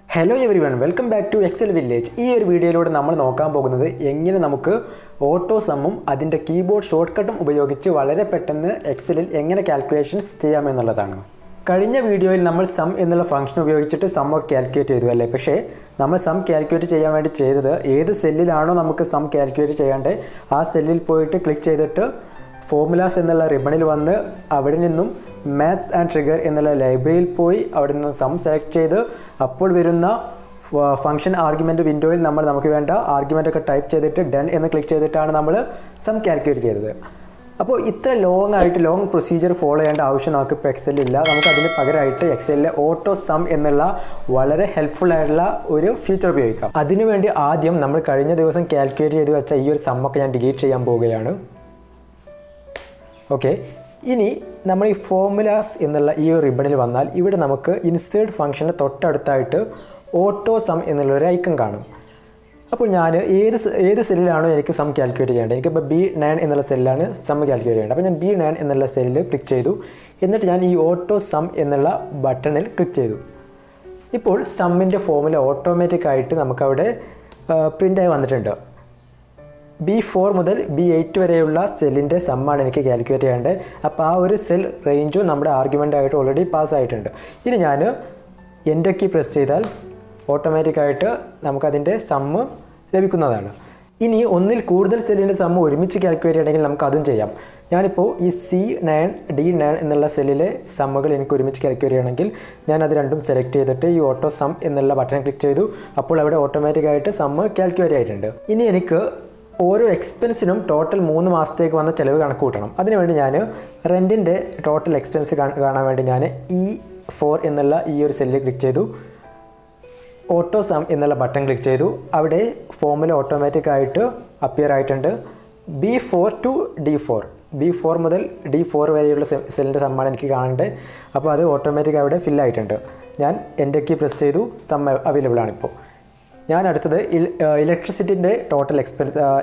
Hello everyone, welcome back to Excel Village. ഈ ഒരു വീഡിയോയിലൂടെ നമ്മൾ നോക്കാൻ പോകുന്നത് എങ്ങനെ നമുക്ക് ഓട്ടോസമ്മും അതിന്റെ കീബോർഡ് ഷോർട്ട്കട്ടും ഉപയോഗിച്ച് വളരെ പെട്ടെന്ന് എക്സലിൽ എങ്ങനെ കാൽക്കുലേഷൻസ് ചെയ്യാമെന്നുള്ളതാണ്. കഴിഞ്ഞ വീഡിയോയിൽ നമ്മൾ സം എന്നുള്ള ഫംഗ്ഷൻ ഉപയോഗിച്ചിട്ട് സം ഒക്കെ കാൽക്കുലേറ്റ് ചെയ്തു അല്ലേ? പക്ഷേ നമ്മൾ സം കാൽക്കുലേറ്റ് ചെയ്യാൻ വേണ്ടി ചെയ്തത് ഏത് സെല്ലിലാണോ നമുക്ക് സം കാൽക്കുലേറ്റ് ചെയ്യേണ്ടത് ആ സെല്ലിൽ പോയിട്ട് ക്ലിക്ക് ചെയ്തിട്ട് ഫോർമുലാസ് എന്നുള്ള റിബണിൽ വന്ന് അവിടെ നിന്നും മാത്സ് ആൻഡ് ട്രിഗർ എന്നുള്ള ലൈബ്രറിയിൽ പോയി അവിടെ നിന്ന് സം സെലക്ട് ചെയ്ത് അപ്പോൾ വരുന്ന ഫംഗ്ഷൻ ആർഗ്യുമെൻറ്റ് വിൻഡോയിൽ നമുക്ക് വേണ്ട ആർഗ്യുമെൻ്റ് ഒക്കെ ടൈപ്പ് ചെയ്തിട്ട് ഡൺ എന്ന് ക്ലിക്ക് ചെയ്തിട്ടാണ് നമ്മൾ സം കാൽക്കുലേറ്റ് ചെയ്തത്. അപ്പോൾ ഇത്ര ലോങ് പ്രൊസീജിയർ ഫോളോ ചെയ്യേണ്ട ആവശ്യം നമുക്ക് ഇപ്പോൾ എക്സലില്ല. നമുക്ക് അതിന് പകരമായിട്ട് എക്സലിലെ ഓട്ടോ സം എന്നുള്ള വളരെ ഹെൽപ്ഫുൾ ആയിട്ടുള്ള ഒരു ഫീച്ചർ ഉപയോഗിക്കാം. അതിനുവേണ്ടി ആദ്യം നമ്മൾ കഴിഞ്ഞ ദിവസം കാൽക്കുലേറ്റ് ചെയ്ത് വെച്ച ഈ ഒരു സമ്മൊക്കെ ഞാൻ ഡിലീറ്റ് ചെയ്യാൻ പോവുകയാണ്. ഓക്കെ, ഇനി നമ്മൾ ഈ ഫോർമുലാസ് എന്നുള്ള ഈ ഒരു റിബണിൽ വന്നാൽ ഇവിടെ നമുക്ക് ഇൻസേർട്ട് ഫംഗ്ഷന് തൊട്ടടുത്തായിട്ട് ഓട്ടോ സം എന്നുള്ളൊരു ഐക്കൺ കാണും. അപ്പോൾ ഞാൻ ഏത് സെല്ലിലാണോ എനിക്ക് സം കാൽക്കുലേറ്റ് ചെയ്യേണ്ടത്, എനിക്കിപ്പോൾ B9 എന്നുള്ള സെല്ലാണ് സം കാൽക്കുലേറ്റ് ചെയ്യേണ്ടത്. അപ്പോൾ ഞാൻ B9 എന്നുള്ള സെല്ലിൽ ക്ലിക്ക് ചെയ്തു. എന്നിട്ട് ഞാൻ ഈ ഓട്ടോ സം എന്നുള്ള ബട്ടണിൽ ക്ലിക്ക് ചെയ്തു. ഇപ്പോൾ സമ്മിൻ്റെ ഫോർമുല ഓട്ടോമാറ്റിക്കായിട്ട് നമുക്കവിടെ പ്രിൻ്റായി വന്നിട്ടുണ്ട്. B4 മുതൽ B8 വരെയുള്ള സെല്ലിൻ്റെ സമ്മാണ് എനിക്ക് കാൽക്കുലേറ്റ് ചെയ്യേണ്ടത്. അപ്പോൾ ആ ഒരു സെൽ റേഞ്ചും നമ്മുടെ ആർഗ്യുമെൻ്റായിട്ട് ഓൾറെഡി പാസ്സായിട്ടുണ്ട്. ഇനി ഞാൻ എൻ്റെ കീ പ്രസ് ചെയ്താൽ ഓട്ടോമാറ്റിക്കായിട്ട് നമുക്കതിൻ്റെ സമ്മ് ലഭിക്കുന്നതാണ്. ഇനി ഒന്നിൽ കൂടുതൽ സെല്ലിൻ്റെ സമ്മ് ഒരുമിച്ച് കാൽക്കുലേറ്റ് ചെയ്യണമെങ്കിൽ നമുക്ക് അതും ചെയ്യാം. ഞാനിപ്പോൾ ഈ C9 D9 എന്നുള്ള സെല്ലിലെ സമ്മുകൾ എനിക്ക് ഒരുമിച്ച് കാൽക്കുലേറ്റ് ചെയ്യണമെങ്കിൽ ഞാനത് രണ്ടും സെലക്ട് ചെയ്തിട്ട് ഈ ഓട്ടോ സം എന്നുള്ള ബട്ടൺ ക്ലിക്ക് ചെയ്തു. അപ്പോൾ അവിടെ ഓട്ടോമാറ്റിക്കായിട്ട് സമ്മ് കാൽക്കുലേറ്റ് ആയിട്ടുണ്ട്. ഇനി എനിക്ക് ഓരോ എക്സ്പെൻസിനും ടോട്ടൽ 3 മാസത്തേക്ക് വന്ന ചിലവ് കണക്ക് കൂട്ടണം. അതിനുവേണ്ടി ഞാൻ റെൻറ്റിൻ്റെ ടോട്ടൽ എക്സ്പെൻസ് കാണാൻ വേണ്ടി ഞാൻ E4 എന്നുള്ള ഈ ഒരു സെല്ലിൽ ക്ലിക്ക് ചെയ്തു. ഓട്ടോ സം എന്നുള്ള ബട്ടൺ ക്ലിക്ക് ചെയ്തു. അവിടെ ഫോർമുല ഓട്ടോമാറ്റിക്കായിട്ട് അപ്പിയർ ആയിട്ടുണ്ട്. B4 to D4, B4 മുതൽ D4 വരെയുള്ള സെല്ലിൻ്റെ സമ്മാണ് എനിക്ക് കാണേണ്ടത്. അപ്പോൾ അത് ഓട്ടോമാറ്റിക് അവിടെ ഫില്ലായിട്ടുണ്ട്. ഞാൻ എൻ്റെ കീ പ്രസ് ചെയ്തു. സം അവൈലബിൾ ആണിപ്പോൾ. ഞാൻ അടുത്തത് ഇലക്ട്രിസിറ്റിൻ്റെ ടോട്ടൽ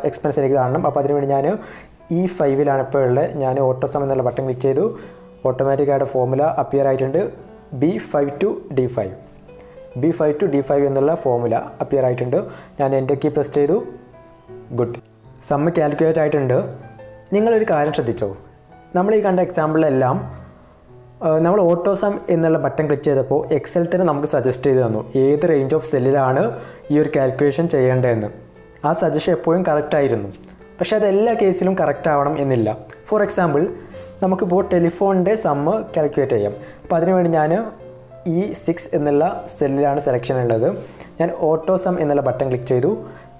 എക്സ്പെൻസ് എനിക്ക് കാണണം. അപ്പോൾ അതിനുവേണ്ടി ഞാൻ E5 ഇപ്പോൾ ഉള്ളത്. ഞാൻ ഓട്ടോ സം എന്നുള്ള ബട്ടൺ ക്ലിക്ക് ചെയ്തു. ഓട്ടോമാറ്റിക്കായിട്ട് ഫോർമുല അപ്പിയർ ആയിട്ടുണ്ട്. B5 to D5 എന്നുള്ള ഫോർമുല അപ്പിയർ ആയിട്ടുണ്ട്. ഞാൻ എൻ്റെ കീ പ്രസ് ചെയ്തു. ഗുഡ്, സമ്മ് കാൽക്കുലേറ്റ് ആയിട്ടുണ്ട്. നിങ്ങളൊരു കാര്യം ശ്രദ്ധിച്ചോ, നമ്മൾ ഈ കണ്ട എക്സാമ്പിളിലെല്ലാം നമ്മൾ ഓട്ടോ സം എന്നുള്ള ബട്ടൺ ക്ലിക്ക് ചെയ്തപ്പോൾ എക്സൽ തന്നെ നമുക്ക് സജസ്റ്റ് ചെയ്ത് തന്നു ഏത് റേഞ്ച് ഓഫ് സെല്ലിലാണ് ഈ ഒരു കാൽക്കുലേഷൻ ചെയ്യേണ്ടതെന്ന്. ആ സജഷൻ എപ്പോഴും കറക്റ്റായിരുന്നു. പക്ഷേ അത് എല്ലാ കേസിലും കറക്റ്റ് ആവണം എന്നില്ല. ഫോർ എക്സാമ്പിൾ, നമുക്കിപ്പോൾ ടെലിഫോണിൻ്റെ സമ്മ് കാൽക്കുലേറ്റ് ചെയ്യാം. അപ്പോൾ അതിനുവേണ്ടി ഞാൻ E6 എന്നുള്ള സെല്ലിലാണ് സെലക്ഷൻ ഉള്ളത്. ഞാൻ ഓട്ടോ സം എന്നുള്ള ബട്ടൺ ക്ലിക്ക് ചെയ്തു.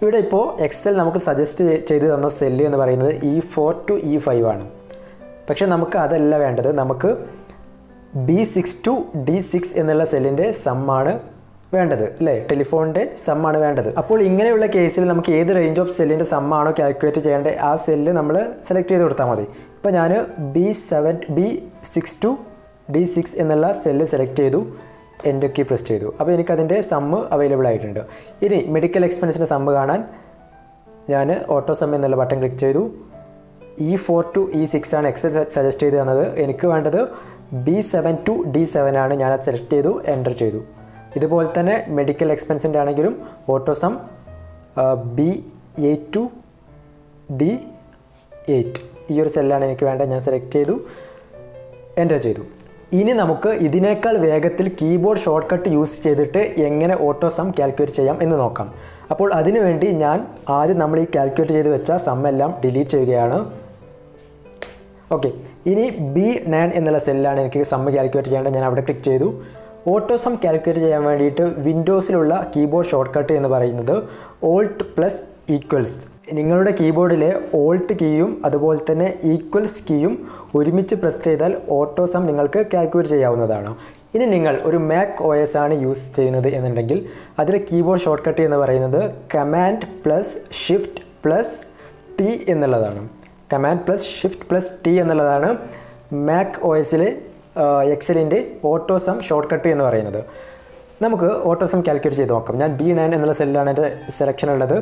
ഇവിടെ ഇപ്പോൾ എക്സൽ നമുക്ക് സജസ്റ്റ് ചെയ്ത് തന്ന സെല്ല് എന്ന് പറയുന്നത് E4 to E5 ആണ്. പക്ഷേ നമുക്ക് അതല്ല വേണ്ടത്. നമുക്ക് B6 to D6 എന്നുള്ള സെല്ലിൻ്റെ സമ്മാണ് വേണ്ടത് അല്ലേ? ടെലിഫോണിൻ്റെ സമ്മാണ് വേണ്ടത്. അപ്പോൾ ഇങ്ങനെയുള്ള കേസിൽ നമുക്ക് ഏത് റേഞ്ച് ഓഫ് സെല്ലിൻ്റെ സമ്മാണോ കാൽക്കുലേറ്റ് ചെയ്യേണ്ടത് ആ സെല്ല് നമ്മൾ സെലക്ട് ചെയ്ത് കൊടുത്താൽ മതി. ഇപ്പോൾ ഞാൻ B6 to D6 എന്നുള്ള സെല്ല് സെലക്ട് ചെയ്തു. എൻ്റെ കീ പ്രസ് ചെയ്തു. അപ്പോൾ എനിക്കതിൻ്റെ സമ്മ് അവൈലബിൾ ആയിട്ടുണ്ട്. ഇനി മെഡിക്കൽ എക്സ്പെൻസിൻ്റെ സമ്മ് കാണാൻ ഞാൻ ഓട്ടോ സം എന്നുള്ള ബട്ടൺ ക്ലിക്ക് ചെയ്തു. E4 to E6 ആണ് എക്സൽ സജസ്റ്റ് ചെയ്ത് തന്നത്. എനിക്ക് വേണ്ടത് B7 to D7 ആണ്. ഞാനത് സെലക്ട് ചെയ്തു, എൻ്റർ ചെയ്തു. ഇതുപോലെ തന്നെ മെഡിക്കൽ എക്സ്പെൻസിൻ്റെ ആണെങ്കിലും auto some B8 to D8 ഈ ഒരു സെല്ലാണ് എനിക്ക് വേണ്ടത്. ഞാൻ സെലക്ട് ചെയ്തു, എൻ്റർ ചെയ്തു. ഇനി നമുക്ക് ഇതിനേക്കാൾ വേഗത്തിൽ കീബോർഡ് ഷോർട്ട് കട്ട് യൂസ് ചെയ്തിട്ട് എങ്ങനെ ഓട്ടോ സം കാൽക്കുലേറ്റ് ചെയ്യാം എന്ന് നോക്കാം. അപ്പോൾ അതിനുവേണ്ടി ഞാൻ ആദ്യം നമ്മൾ ഈ കാൽക്കുലേറ്റ് ചെയ്ത് വെച്ച സം എല്ലാം ഡിലീറ്റ് ചെയ്യുകയാണ്. ഓക്കെ, ഇനി B9 എന്നുള്ള സെല്ലാണ് എനിക്ക് സമ്മ് കാൽക്കുലേറ്റ് ചെയ്യേണ്ടത്. ഞാൻ അവിടെ ക്ലിക്ക് ചെയ്തു. ഓട്ടോ സം കാൽക്കുലേറ്റ് ചെയ്യാൻ വേണ്ടിയിട്ട് വിൻഡോസിലുള്ള കീബോർഡ് ഷോർട്ട് കട്ട് എന്ന് പറയുന്നത് Alt+=. നിങ്ങളുടെ കീബോർഡിലെ ഓൾട്ട് കീയും അതുപോലെ തന്നെ ഈക്വൽസ് കീയും ഒരുമിച്ച് പ്രസ് ചെയ്താൽ ഓട്ടോ സം നിങ്ങൾക്ക് കാൽക്കുലേറ്റ് ചെയ്യാവുന്നതാണ്. ഇനി നിങ്ങൾ ഒരു മാക് OS ആണ് യൂസ് ചെയ്യുന്നത് എന്നുണ്ടെങ്കിൽ അതിലെ കീബോർഡ് ഷോർട്ട് കട്ട് എന്ന് പറയുന്നത് Command+Shift+T എന്നുള്ളതാണ്. Command+Shift+T എന്നുള്ളതാണ് മാക് OSലെ എക്സലിൻ്റെ ഓട്ടോ സം ഷോർട്ട് കട്ട് എന്ന് പറയുന്നത്. നമുക്ക് ഓട്ടോ സം കാൽക്കുലേറ്റ് ചെയ്ത് നോക്കാം. ഞാൻ B9 എന്നുള്ള സെല്ലാണ് എൻ്റെ സെലക്ഷൻ ഉള്ളത്.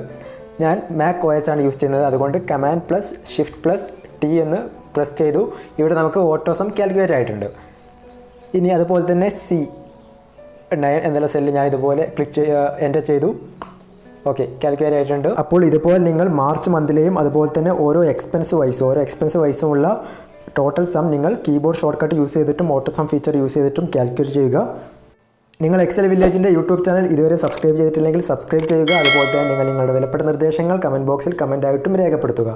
ഞാൻ മാക് OS ആണ് യൂസ് ചെയ്യുന്നത്. അതുകൊണ്ട് Command+Shift+T എന്ന് പ്രസ് ചെയ്തു. ഇവിടെ നമുക്ക് ഓട്ടോ സം കാൽക്കുലേറ്റ് ആയിട്ടുണ്ട്. ഇനി അതുപോലെ തന്നെ 9 എന്നുള്ള സെല്ലിൽ ഞാൻ ഇതുപോലെ എൻ്റർ ചെയ്തു. ഓക്കെ, കാൽക്കുലേറ്റ് ആയിട്ടുണ്ട്. അപ്പോൾ ഇതുപോലെ നിങ്ങൾ മാർച്ച് മന്തിലെയും അതുപോലെ തന്നെ ഓരോ എക്സ്പെൻസ് വൈസുമുള്ള ടോട്ടൽ സം നിങ്ങൾ കീബോർഡ് ഷോർട്ട് കട്ട് യൂസ് ചെയ്തിട്ടും ഓട്ടോസം ഫീച്ചർ യൂസ് ചെയ്തിട്ടും കാൽക്കുലേറ്റ് ചെയ്യുക. നിങ്ങൾ എക്സൽ വില്ലേജിൻ്റെ യൂട്യൂബ് ചാനൽ ഇതുവരെ സബ്സ്ക്രൈബ് ചെയ്തിട്ടില്ലെങ്കിൽ സബ്സ്ക്രൈബ് ചെയ്യുക. അതുപോലെ തന്നെ നിങ്ങൾ നിങ്ങളുടെ വിലപ്പെട്ട നിർദ്ദേശങ്ങൾ കമൻറ്റ് ബോക്സിൽ കമൻറ്റായിട്ടും രേഖപ്പെടുത്തുക.